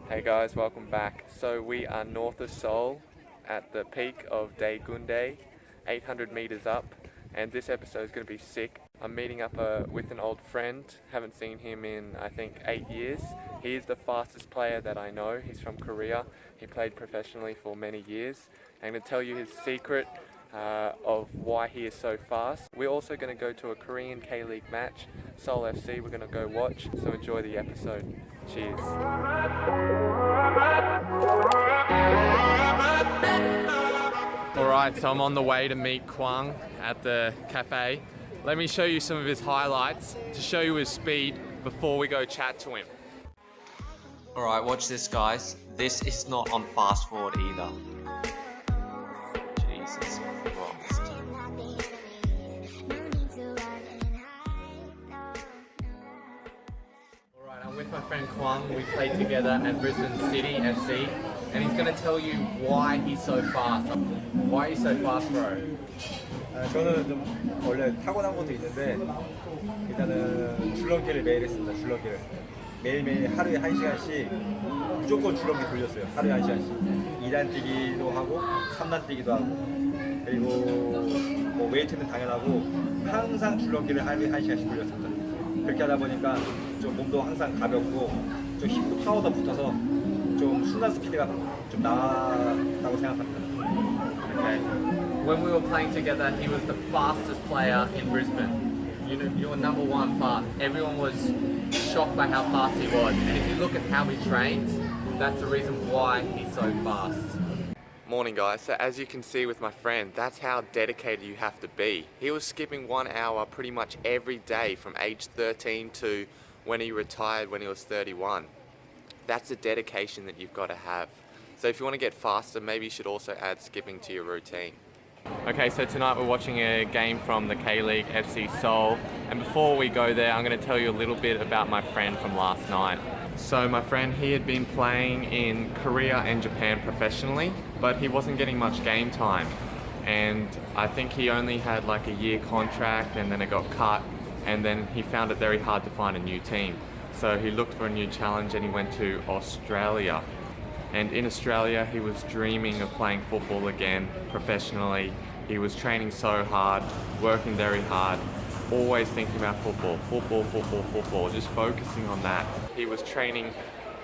Hey guys, welcome back. So we are north of Seoul at the peak of Daegundae, 800 meters up, and this episode is going to be sick. I'm meeting up with an old friend. Haven't seen him in I think 8 years. He is the fastest player that I know. He's from Korea. He played professionally for many years. I'm going to tell you his secret of why he is so fast. We're also going to go to a Korean K-League match, Seoul FC. We're going to go watch, so enjoy the episode. Cheers. Alright, so I'm on the way to meet Kwang at the cafe. Let me show you some of his highlights to show you his speed before we go chat to him. Alright, watch this guys. This is not on fast forward either. Jesus Christ. Alright, I'm with my friend Kwang. We played together at Brisbane City FC, and he's going to tell you why he's so fast. Why are you so fast, bro? 저는 좀 원래 타고난 것도 있는데 일단은 줄넘기를 매일 했습니다. 줄넘기를 매일매일 하루에 1시간씩 무조건 줄넘기 돌렸어요. 하루에 1시간씩 2단 뛰기도 하고 3단 뛰기도 하고 그리고 뭐 웨이트는 당연하고 항상 줄넘기를 하루에 1시간씩 돌렸습니다. 그렇게 하다 보니까 좀 몸도 항상 가볍고 좀 힘도 파워도 붙어서 좀 순간 스피드가 좀 나았다고 생각합니다. Okay. When we were playing together, he was the fastest player in Brisbane. You were number one fast. Everyone was shocked by how fast he was. And if you look at how he trains, that's the reason why he's so fast. Morning guys, so as you can see with my friend, that's how dedicated you have to be. He was skipping 1 hour pretty much every day from age 13 to when he retired when he was 31. That's the dedication that you've got to have. So if you want to get faster, maybe you should also add skipping to your routine. Okay, so tonight we're watching a game from the K-League FC Seoul, and before we go there I'm going to tell you a little bit about my friend from last night. So my friend, he had been playing in Korea and Japan professionally, but he wasn't getting much game time, and I think he only had like a year contract and then it got cut, and then he found it very hard to find a new team. So he looked for a new challenge and he went to Australia. And in Australia, he was dreaming of playing football again professionally. He was training so hard, working very hard, always thinking about football, just focusing on that. He was training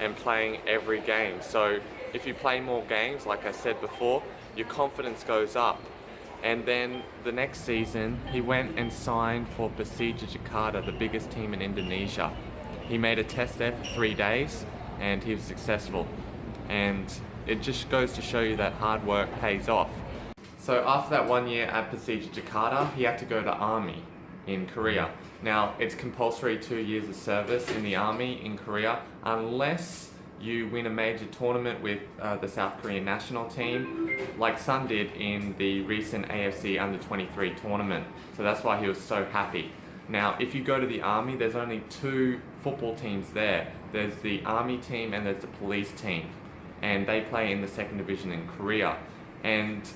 and playing every game. So if you play more games, like I said before, your confidence goes up. And then the next season, he went and signed for Persija Jakarta, the biggest team in Indonesia. He made a test there for 3 days and he was successful. And it just goes to show you that hard work pays off. So after that 1 year at Persija Jakarta, he had to go to army in Korea. Now it's compulsory 2 years of service in the army in Korea unless you win a major tournament with the South Korean national team, like Sun did in the recent AFC Under-23 tournament. So that's why he was so happy. Now if you go to the army, there's only 2 football teams there. There's the army team and there's the police team. And they play in the 2nd division in Korea. And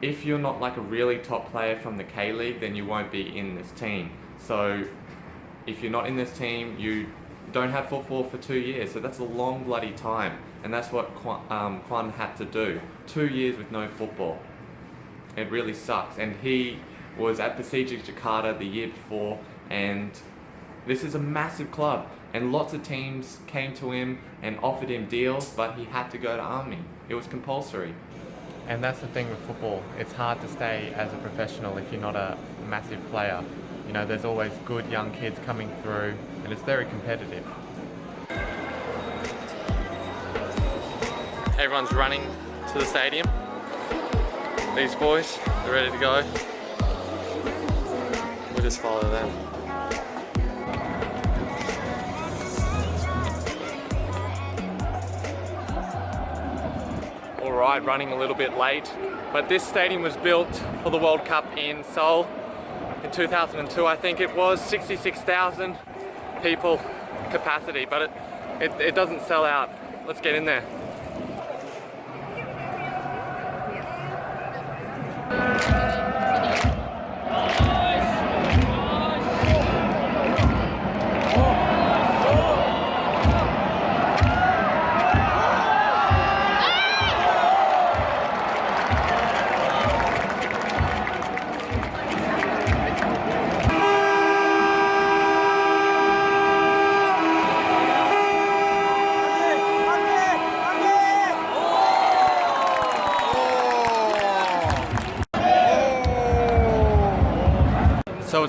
if you're not like a really top player from the K-League, then you won't be in this team. So if you're not in this team, you don't have football for 2 years. So that's a long bloody time. And that's what Kwon had to do. 2 years with no football. It really sucks. And he was at Persija Jakarta the year before, and this is a massive club. And lots of teams came to him and offered him deals, but he had to go to army. It was compulsory. And that's the thing with football. It's hard to stay as a professional if you're not a massive player. You know, there's always good young kids coming through, and it's very competitive. Everyone's running to the stadium. These boys, they're ready to go. We'll just follow them. Alright, running a little bit late, but this stadium was built for the World Cup in Seoul in 2002, I think it was. 66,000 people capacity, but it doesn't sell out. Let's get in there.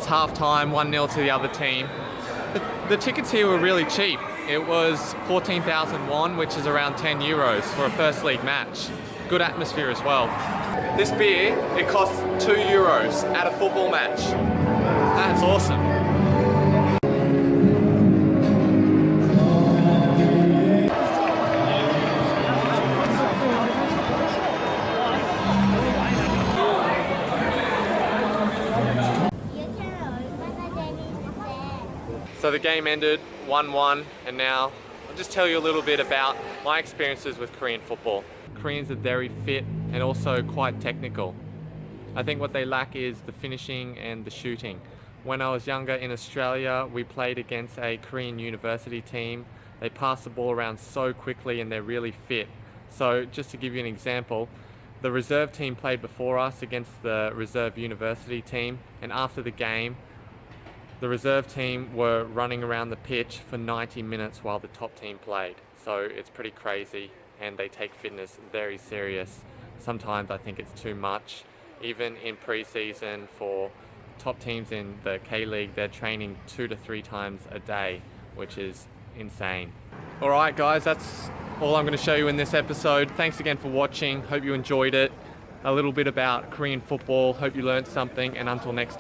was half time, 1-0 to the other team. The tickets here were really cheap. It was 14,000 won, which is around 10 euros for a first league match. Good atmosphere as well. This beer, it costs 2 euros at a football match. That's awesome. So the game ended 1-1, and now I'll just tell you a little bit about my experiences with Korean football. Koreans are very fit and also quite technical. I think what they lack is the finishing and the shooting. When I was younger in Australia, we played against a Korean university team. They pass the ball around so quickly and they're really fit. So just to give you an example, the reserve team played before us against the reserve university team, and after the game, the reserve team were running around the pitch for 90 minutes while the top team played. So it's pretty crazy, and they take fitness very serious. Sometimes I think it's too much. Even in pre-season for top teams in the K-League, they're training 2 to 3 times a day, which is insane. All right, guys, that's all I'm going to show you in this episode. Thanks again for watching. Hope you enjoyed it. A little bit about Korean football. Hope you learned something, and until next time.